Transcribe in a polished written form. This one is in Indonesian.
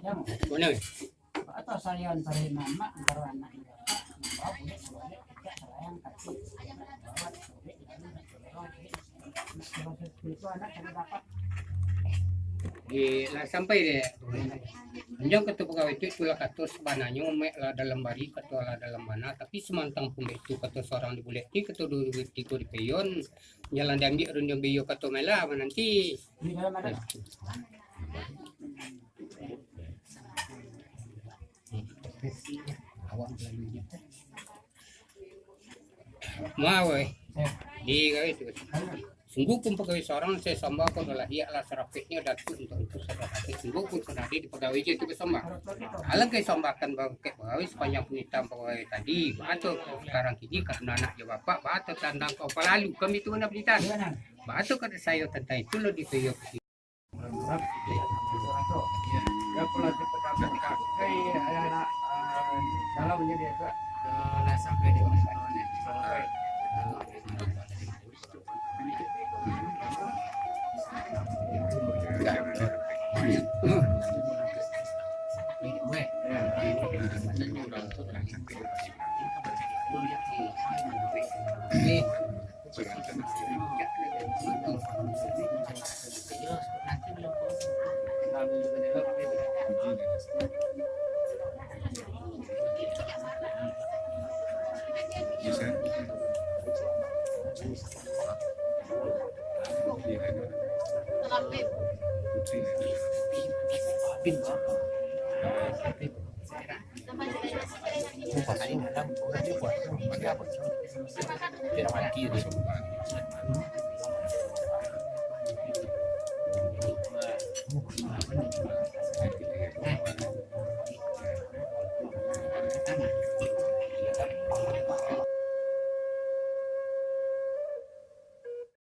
Yang Mana? atau salian salian mama antara anak dan bapak membawa boleh boleh tidak sayang kaki bawa boleh itu anak yang dapat Lah sampai deh. Anjang kata pegawai itu itulah kata sebenarnya mek lah dalam bari kata lah dalam mana tapi semantang pun itu kata seorang di bulet ni kata dulu itu di peyon jalan diambil runjang beyo kata mela nanti. di dalam ada Awak mau di gawe itu. Sungguh pun pegawai seorang saya sambah kau adalah dia lah serapiknya datu untuk serapik. Sungguh pun sudah di pegawai itu bersama. Alang kau sambahkan pegawai sepanjang penitam pegawai tadi. Batu sekarang kini karena anaknya bapak batu tentang kau pelalu kami itu nak berita. Batu kata saya tentang itu lo di peyok. ya pula dipedakan kaki anak dalam menjadi itu Lah sampai di mana?